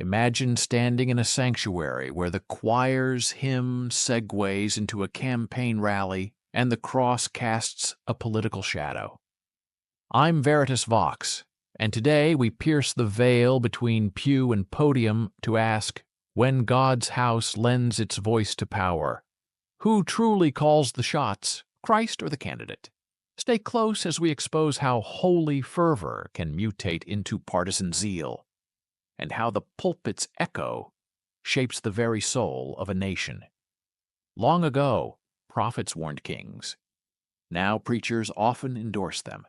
Imagine standing in a sanctuary where the choir's hymn segues into a campaign rally and the cross casts a political shadow. I'm Veritas Vox, and today we pierce the veil between pew and podium to ask, when God's house lends its voice to power, who truly calls the shots, Christ or the candidate? Stay close as we expose how holy fervor can mutate into partisan zeal, and how the pulpit's echo shapes the very soul of a nation. Long ago, prophets warned kings. Now preachers often endorse them.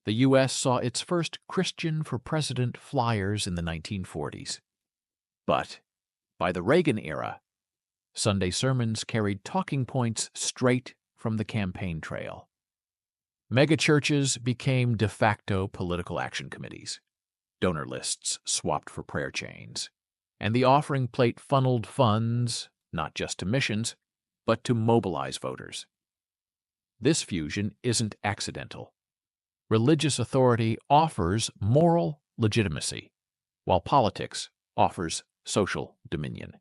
The U.S. saw its first Christian for President flyers in the 1940s. But by the Reagan era, Sunday sermons carried talking points straight from the campaign trail. Megachurches became de facto political action committees. Donor lists swapped for prayer chains, and the offering plate funneled funds not just to missions, but to mobilize voters. This fusion isn't accidental. Religious authority offers moral legitimacy, while politics offers social dominion.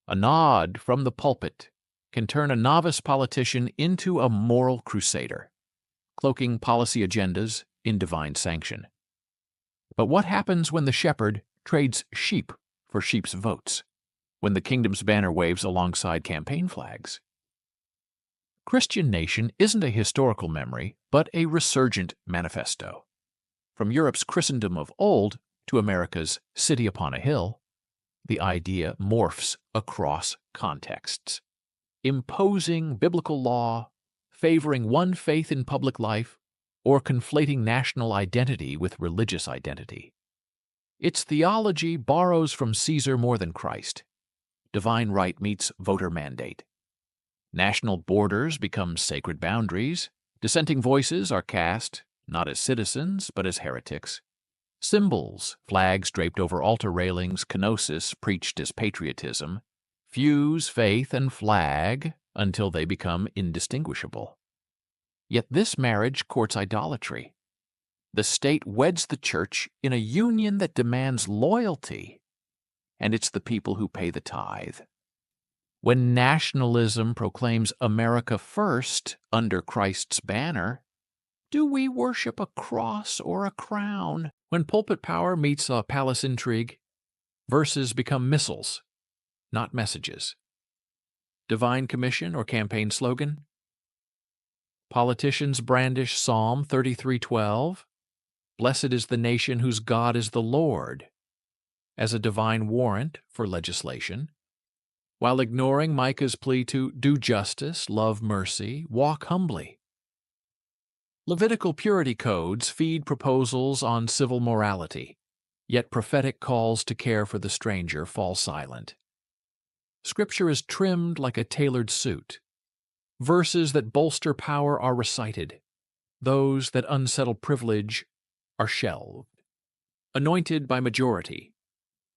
A nod from the pulpit can turn a novice politician into a moral crusader, cloaking policy agendas in divine sanction. But what happens when the shepherd trades sheep for sheep's votes, when the kingdom's banner waves alongside campaign flags? Christian nation isn't a historical memory, but a resurgent manifesto. From Europe's Christendom of old to America's city upon a hill, the idea morphs across contexts, imposing biblical law, favoring one faith in public life, or conflating national identity with religious identity. Its theology borrows from Caesar more than Christ. Divine right meets voter mandate. National borders become sacred boundaries. Dissenting voices are cast not as citizens, but as heretics. Symbols, flags draped over altar railings, kenosis preached as patriotism, fuse faith and flag until they become indistinguishable. Yet this marriage courts idolatry. The state weds the church in a union that demands loyalty, and it's the people who pay the tithe. When nationalism proclaims America first under Christ's banner, do we worship a cross or a crown? When pulpit power meets a palace intrigue, verses become missiles, not messages. Divine commission or campaign slogan? Politicians brandish Psalm 33:12, "Blessed is the nation whose God is the Lord," as a divine warrant for legislation, while ignoring Micah's plea to do justice, love mercy, walk humbly. Levitical purity codes feed proposals on civil morality, yet prophetic calls to care for the stranger fall silent. Scripture is trimmed like a tailored suit. Verses that bolster power are recited. Those that unsettle privilege are shelved. Anointed by majority.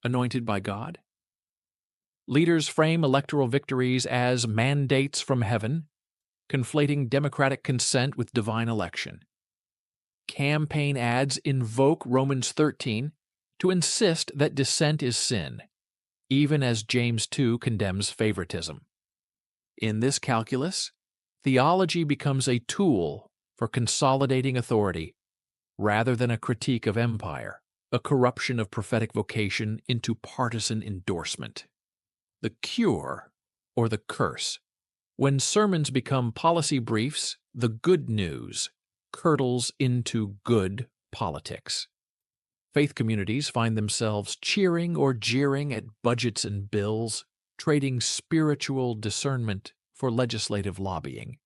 Anointed by God? Leaders frame electoral victories as mandates from heaven, conflating democratic consent with divine election. Campaign ads invoke Romans 13 to insist that dissent is sin, even as James 2 condemns favoritism. In this calculus, theology becomes a tool for consolidating authority rather than a critique of empire, a corruption of prophetic vocation into partisan endorsement. The cure or the curse. When sermons become policy briefs, the good news curdles into good politics. Faith communities find themselves cheering or jeering at budgets and bills, trading spiritual discernment for legislative lobbying.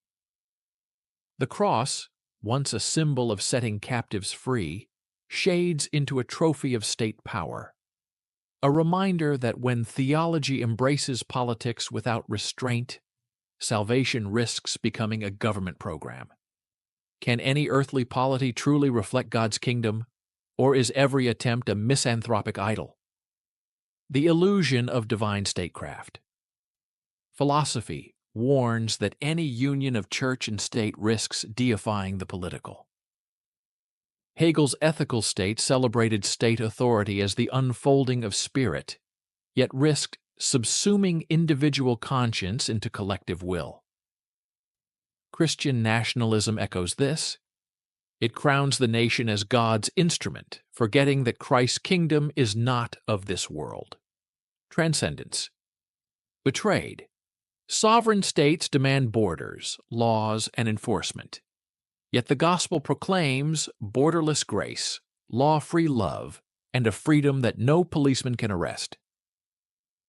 The cross, once a symbol of setting captives free, shades into a trophy of state power. A reminder that when theology embraces politics without restraint, salvation risks becoming a government program. Can any earthly polity truly reflect God's kingdom, or is every attempt a misanthropic idol? The illusion of divine statecraft. Philosophy warns that any union of church and state risks deifying the political. Hegel's ethical state celebrated state authority as the unfolding of spirit, yet risked subsuming individual conscience into collective will. Christian nationalism echoes this. It crowns the nation as God's instrument, forgetting that Christ's kingdom is not of this world. Transcendence. Betrayed. Sovereign states demand borders, laws, and enforcement. Yet the gospel proclaims borderless grace, law-free love, and a freedom that no policeman can arrest.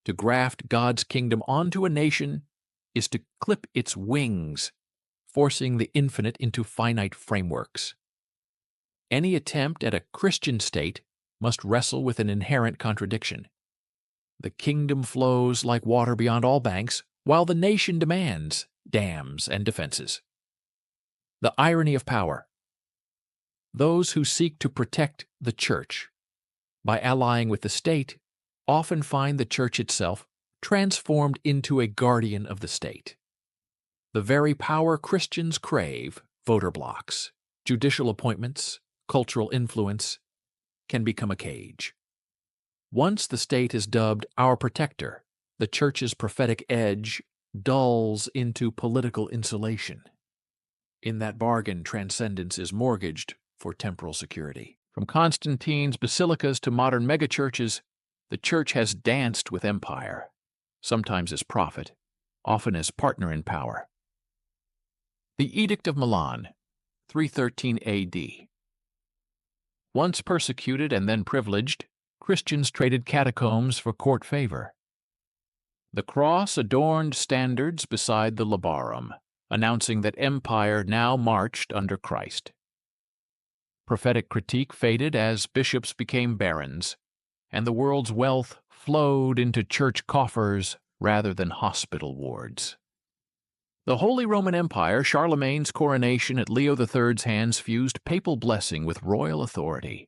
To graft God's kingdom onto a nation is to clip its wings, forcing the infinite into finite frameworks. Any attempt at a Christian state must wrestle with an inherent contradiction. The kingdom flows like water beyond all banks, while the nation demands dams and defenses. The irony of power. Those who seek to protect the church by allying with the state often find the church itself transformed into a guardian of the state. The very power Christians crave, voter blocks, judicial appointments, cultural influence, can become a cage. Once the state is dubbed our protector, the church's prophetic edge dulls into political insulation. In that bargain, transcendence is mortgaged for temporal security. From Constantine's basilicas to modern megachurches, the church has danced with empire, sometimes as prophet, often as partner in power. The Edict of Milan, 313 A.D. Once persecuted and then privileged, Christians traded catacombs for court favor. The cross adorned standards beside the labarum, announcing that empire now marched under Christ. Prophetic critique faded as bishops became barons, and the world's wealth flowed into church coffers rather than hospital wards. The Holy Roman Empire, Charlemagne's coronation at Leo III's hands fused papal blessing with royal authority.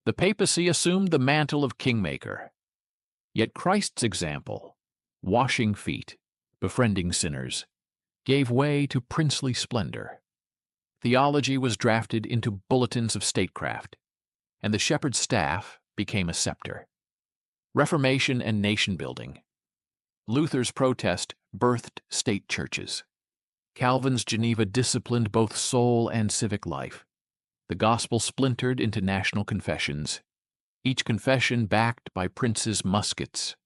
The papacy assumed the mantle of kingmaker. Yet Christ's example, washing feet, befriending sinners, gave way to princely splendor. Theology was drafted into bulletins of statecraft, and the shepherd's staff became a scepter. Reformation and nation-building. Luther's protest birthed state churches. Calvin's Geneva disciplined both soul and civic life. The gospel splintered into national confessions, each confession backed by princes' muskets.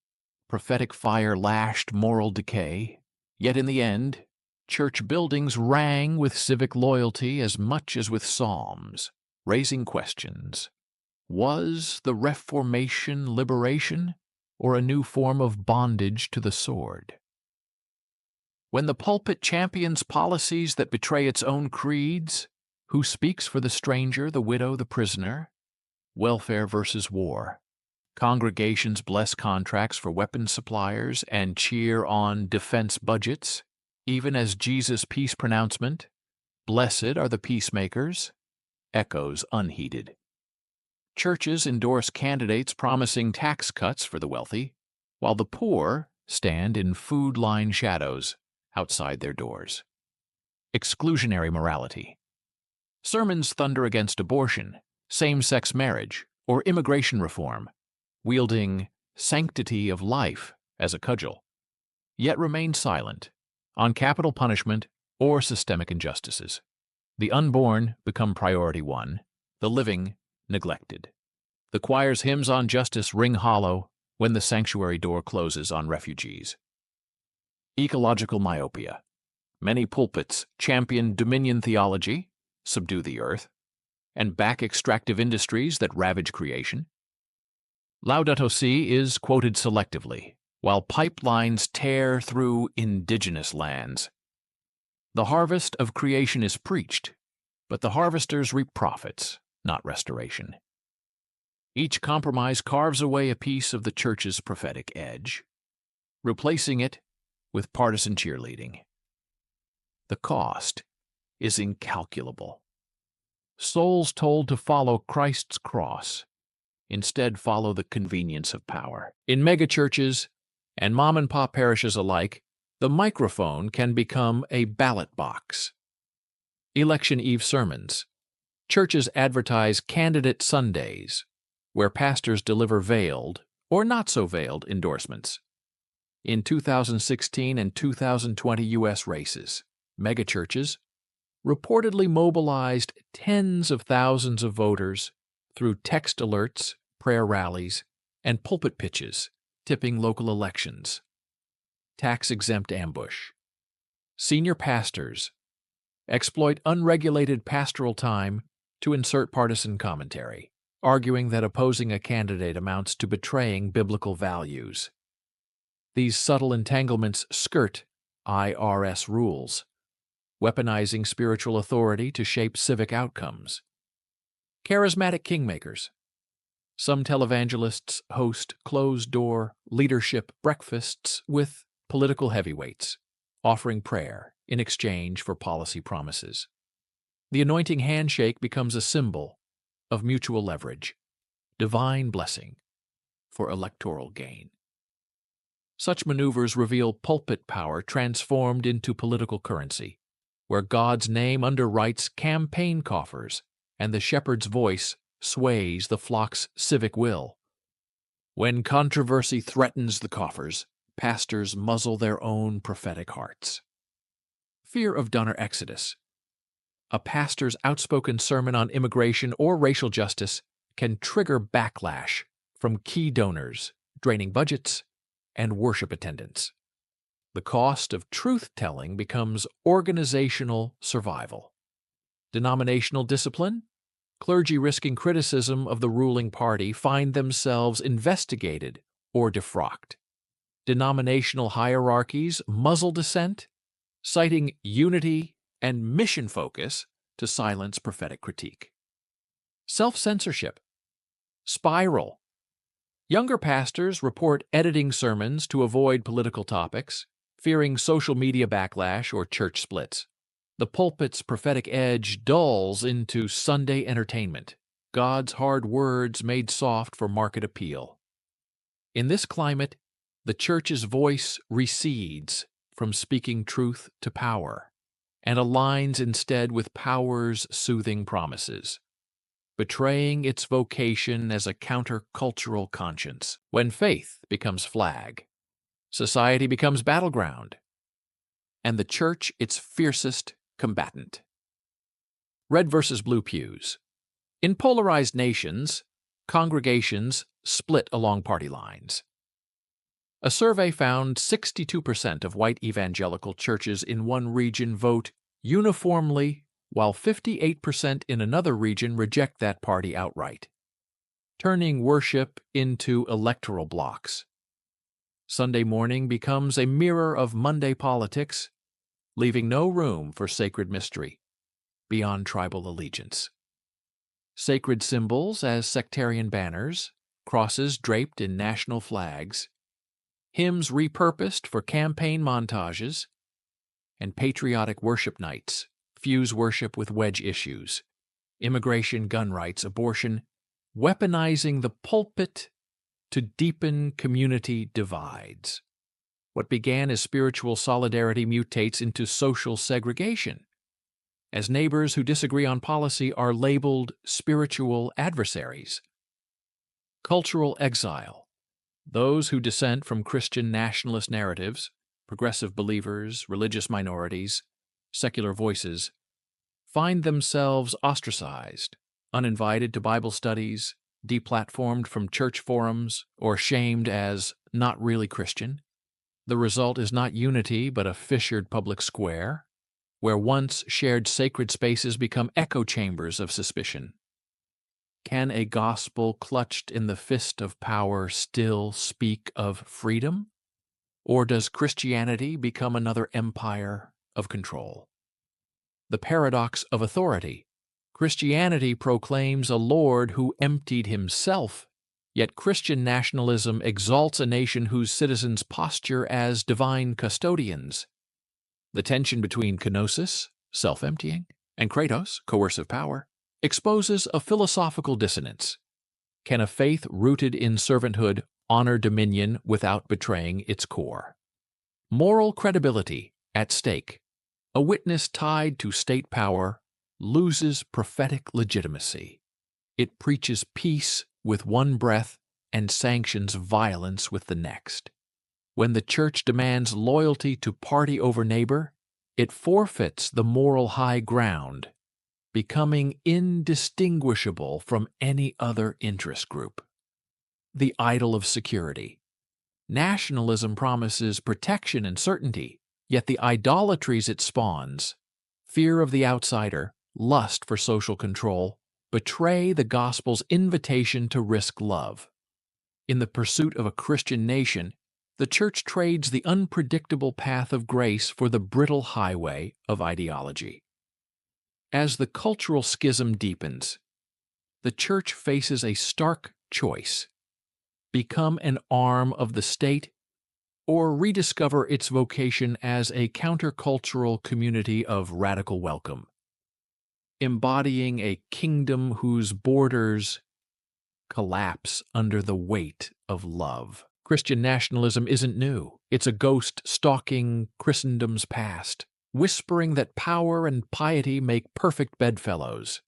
Prophetic fire lashed moral decay, yet in the end, church buildings rang with civic loyalty as much as with psalms, raising questions. Was the Reformation liberation, or a new form of bondage to the sword? When the pulpit champions policies that betray its own creeds, who speaks for the stranger, the widow, the prisoner? Welfare versus war. Congregations bless contracts for weapons suppliers and cheer on defense budgets, even as Jesus' peace pronouncement, "Blessed are the peacemakers," echoes unheeded. Churches endorse candidates promising tax cuts for the wealthy, while the poor stand in food-line shadows outside their doors. Exclusionary morality. Sermons thunder against abortion, same-sex marriage, or immigration reform, wielding sanctity of life as a cudgel, yet remain silent on capital punishment or systemic injustices. The unborn become priority one, the living neglected. The choir's hymns on justice ring hollow when the sanctuary door closes on refugees. Ecological myopia. Many pulpits champion dominion theology, subdue the earth, and back extractive industries that ravage creation. Laudato Si is quoted selectively, while pipelines tear through indigenous lands. The harvest of creation is preached, but the harvesters reap profits, not restoration. Each compromise carves away a piece of the church's prophetic edge, replacing it with partisan cheerleading. The cost is incalculable. Souls told to follow Christ's cross instead follow the convenience of power. In megachurches and mom-and-pop parishes alike, the microphone can become a ballot box. Election Eve sermons. Churches advertise candidate Sundays, where pastors deliver veiled or not-so-veiled endorsements. In 2016 and 2020 U.S. races, megachurches reportedly mobilized tens of thousands of voters through text alerts, prayer rallies, and pulpit pitches, tipping local elections. Tax-exempt ambush. Senior pastors exploit unregulated pastoral time to insert partisan commentary, arguing that opposing a candidate amounts to betraying biblical values. These subtle entanglements skirt IRS rules, weaponizing spiritual authority to shape civic outcomes. Charismatic kingmakers. Some televangelists host closed-door leadership breakfasts with political heavyweights, offering prayer in exchange for policy promises. The anointing handshake becomes a symbol of mutual leverage, divine blessing for electoral gain. Such maneuvers reveal pulpit power transformed into political currency, where God's name underwrites campaign coffers and the shepherd's voice sways the flock's civic will. When controversy threatens the coffers, pastors muzzle their own prophetic hearts. Fear of Donner Exodus. A pastor's outspoken sermon on immigration or racial justice can trigger backlash from key donors, draining budgets and worship attendance. The cost of truth-telling becomes organizational survival. Denominational discipline. Clergy risking criticism of the ruling party find themselves investigated or defrocked. Denominational hierarchies muzzle dissent, citing unity and mission focus to silence prophetic critique. Self-censorship. Spiral. Younger pastors report editing sermons to avoid political topics, fearing social media backlash or church splits. The pulpit's prophetic edge dulls into Sunday entertainment, God's hard words made soft for market appeal. In this climate, the church's voice recedes from speaking truth to power and aligns instead with power's soothing promises, betraying its vocation as a countercultural conscience. When faith becomes flag, society becomes battleground, and the church its fiercest combatant. Red versus blue pews. In polarized nations, congregations split along party lines. A survey found 62% of white evangelical churches in one region vote uniformly, while 58% in another region reject that party outright, turning worship into electoral blocks. Sunday morning becomes a mirror of Monday politics, leaving no room for sacred mystery beyond tribal allegiance. Sacred symbols as sectarian banners, crosses draped in national flags, hymns repurposed for campaign montages, and patriotic worship nights fuse worship with wedge issues, immigration, gun rights, abortion, weaponizing the pulpit to deepen community divides. What began as spiritual solidarity mutates into social segregation, as neighbors who disagree on policy are labeled spiritual adversaries. Cultural exile. Those who dissent from Christian nationalist narratives, progressive believers, religious minorities, secular voices, find themselves ostracized, uninvited to Bible studies, deplatformed from church forums, or shamed as not really Christian. The result is not unity but a fissured public square, where once shared sacred spaces become echo chambers of suspicion. Can a gospel clutched in the fist of power still speak of freedom? Or does Christianity become another empire of control? The paradox of authority. Christianity proclaims a Lord who emptied himself, yet Christian nationalism exalts a nation whose citizens posture as divine custodians. The tension between kenosis, self-emptying, and kratos, coercive power, exposes a philosophical dissonance. Can a faith rooted in servanthood honor dominion without betraying its core? Moral credibility at stake. A witness tied to state power loses prophetic legitimacy. It preaches peace with one breath and sanctions violence with the next. When the church demands loyalty to party over neighbor, it forfeits the moral high ground, becoming indistinguishable from any other interest group. The idol of security. Nationalism promises protection and certainty, yet the idolatries it spawns, fear of the outsider, lust for social control, betray the gospel's invitation to risk love. In the pursuit of a Christian nation, the church trades the unpredictable path of grace for the brittle highway of ideology. As the cultural schism deepens, the church faces a stark choice: become an arm of the state or rediscover its vocation as a countercultural community of radical welcome, embodying a kingdom whose borders collapse under the weight of love. Christian nationalism isn't new. It's a ghost stalking Christendom's past, whispering that power and piety make perfect bedfellows.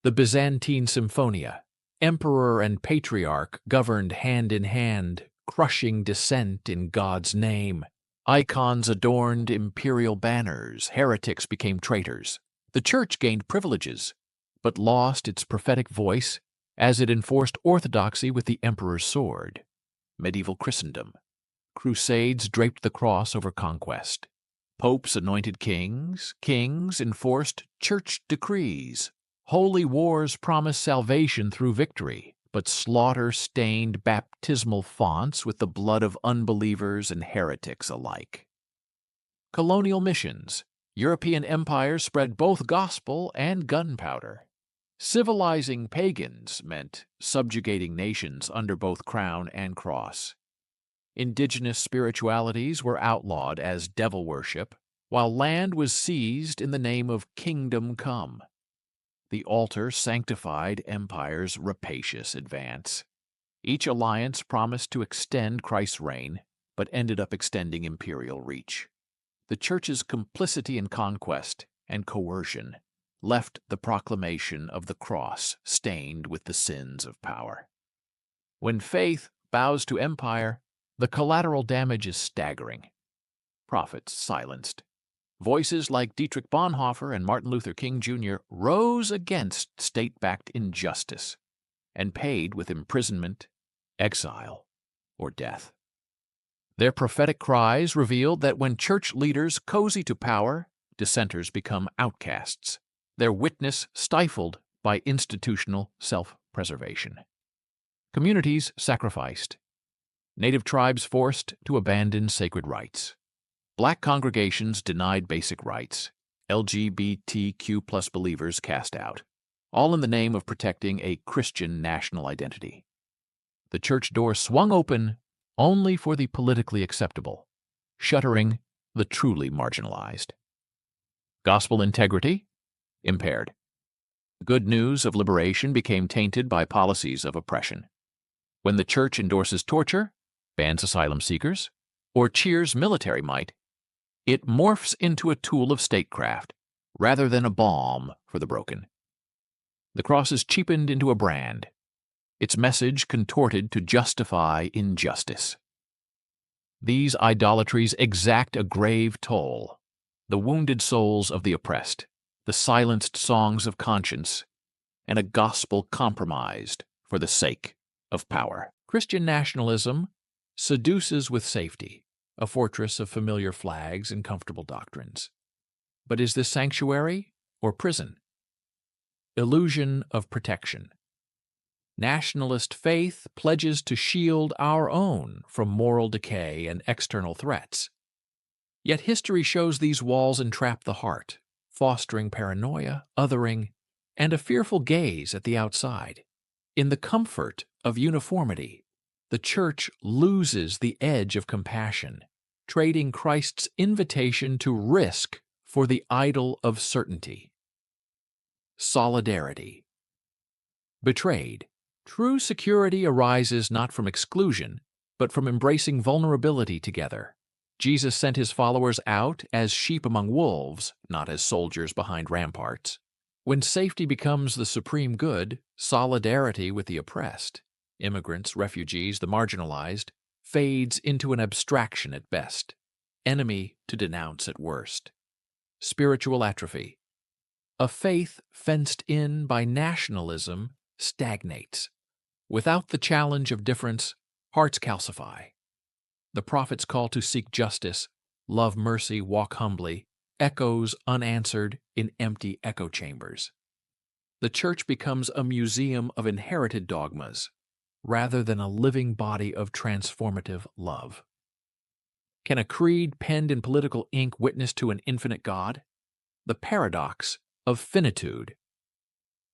The Byzantine Symphonia, emperor and patriarch governed hand in hand, crushing dissent in God's name. Icons adorned imperial banners, heretics became traitors. The church gained privileges, but lost its prophetic voice as it enforced orthodoxy with the emperor's sword. Medieval Christendom. Crusades draped the cross over conquest. Popes anointed kings. Kings enforced church decrees. Holy wars promised salvation through victory, but slaughter stained baptismal fonts with the blood of unbelievers and heretics alike. Colonial missions. European empires spread both gospel and gunpowder. Civilizing pagans meant subjugating nations under both crown and cross. Indigenous spiritualities were outlawed as devil worship, while land was seized in the name of kingdom come. The altar sanctified empire's rapacious advance. Each alliance promised to extend Christ's reign, but ended up extending imperial reach. The church's complicity in conquest and coercion left the proclamation of the cross stained with the sins of power. When faith bows to empire, the collateral damage is staggering. Prophets silenced. Voices like Dietrich Bonhoeffer and Martin Luther King Jr. rose against state-backed injustice and paid with imprisonment, exile, or death. Their prophetic cries revealed that when church leaders cozy to power, dissenters become outcasts, their witness stifled by institutional self-preservation. Communities sacrificed. Native tribes forced to abandon sacred rites. Black congregations denied basic rights. LGBTQ+ believers cast out, all in the name of protecting a Christian national identity. The church door swung open only for the politically acceptable, shuttering the truly marginalized. Gospel integrity impaired. The good news of liberation became tainted by policies of oppression. When the church endorses torture, bans asylum seekers, or cheers military might, it morphs into a tool of statecraft rather than a balm for the broken. The cross is cheapened into a brand, its message contorted to justify injustice. These idolatries exact a grave toll: the wounded souls of the oppressed, the silenced songs of conscience, and a gospel compromised for the sake of power. Christian nationalism seduces with safety, a fortress of familiar flags and comfortable doctrines. But is this sanctuary or prison? Illusion of protection. Nationalist faith pledges to shield our own from moral decay and external threats. Yet history shows these walls entrap the heart, fostering paranoia, othering, and a fearful gaze at the outside. In the comfort of uniformity, the church loses the edge of compassion, trading Christ's invitation to risk for the idol of certainty. Solidarity. Betrayed. True security arises not from exclusion, but from embracing vulnerability together. Jesus sent his followers out as sheep among wolves, not as soldiers behind ramparts. When safety becomes the supreme good, solidarity with the oppressed, immigrants, refugees, the marginalized, fades into an abstraction at best, enemy to denounce at worst. Spiritual atrophy. A faith fenced in by nationalism stagnates. Without the challenge of difference, hearts calcify. The prophet's call to seek justice, love mercy, walk humbly, echoes unanswered in empty echo chambers. The church becomes a museum of inherited dogmas, rather than a living body of transformative love. Can a creed penned in political ink witness to an infinite God? The paradox of finitude.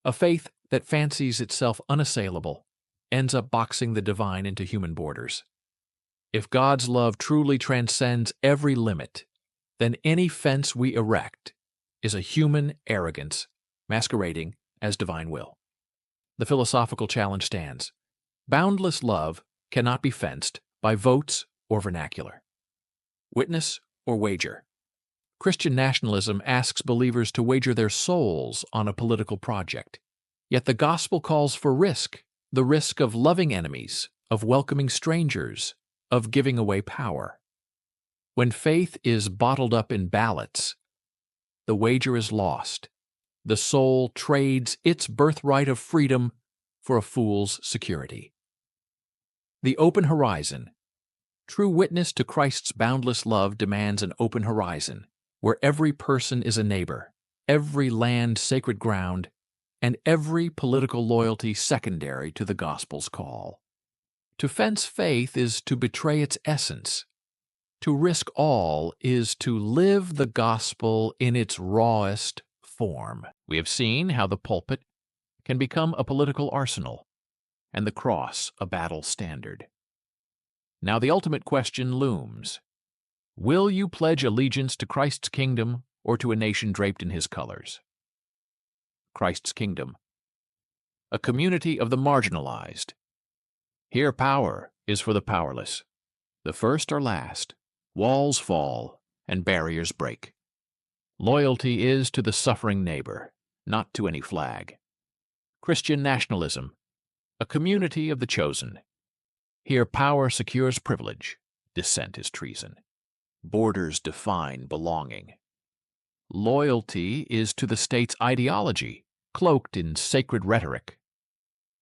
A faith that fancies itself unassailable ends up boxing the divine into human borders. If God's love truly transcends every limit, then any fence we erect is a human arrogance masquerading as divine will. The philosophical challenge stands. Boundless love cannot be fenced by votes or vernacular. Witness or wager. Christian nationalism asks believers to wager their souls on a political project. Yet the gospel calls for risk, the risk of loving enemies, of welcoming strangers, of giving away power. When faith is bottled up in ballots, the wager is lost. The soul trades its birthright of freedom for a fool's security. The open horizon. True witness to Christ's boundless love demands an open horizon, where every person is a neighbor, every land sacred ground, and every political loyalty secondary to the gospel's call. To fence faith is to betray its essence. To risk all is to live the gospel in its rawest form. We have seen how the pulpit can become a political arsenal, and the cross a battle standard. Now the ultimate question looms. Will you pledge allegiance to Christ's kingdom or to a nation draped in his colors? Christ's kingdom. A community of the marginalized. Here power is for the powerless. The first are last. Walls fall and barriers break. Loyalty is to the suffering neighbor, not to any flag. Christian nationalism. A community of the chosen. Here power secures privilege. Dissent is treason. Borders define belonging. Loyalty is to the state's ideology, cloaked in sacred rhetoric.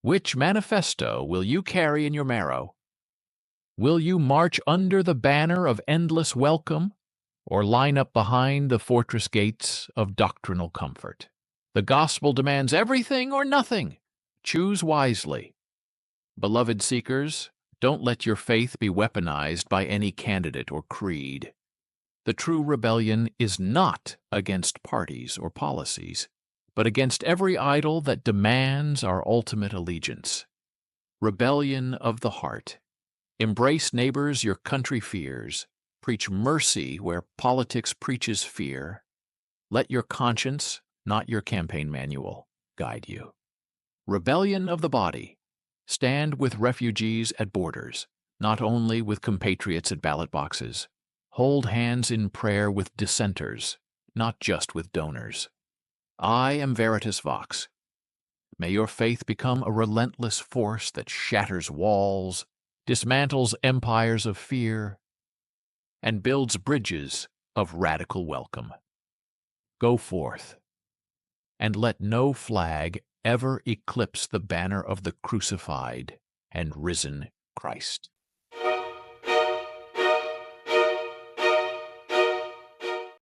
Which manifesto will you carry in your marrow? Will you march under the banner of endless welcome, or line up behind the fortress gates of doctrinal comfort? The gospel demands everything or nothing. Choose wisely. Beloved seekers, don't let your faith be weaponized by any candidate or creed. The true rebellion is not against parties or policies, but against every idol that demands our ultimate allegiance. Rebellion of the heart. Embrace neighbors your country fears. Preach mercy where politics preaches fear. Let your conscience, not your campaign manual, guide you. Rebellion of the body. Stand with refugees at borders, not only with compatriots at ballot boxes. Hold hands in prayer with dissenters, not just with donors. I am Veritas Vox. May your faith become a relentless force that shatters walls, dismantles empires of fear, and builds bridges of radical welcome. Go forth, and let no flag ever eclipse the banner of the crucified and risen Christ.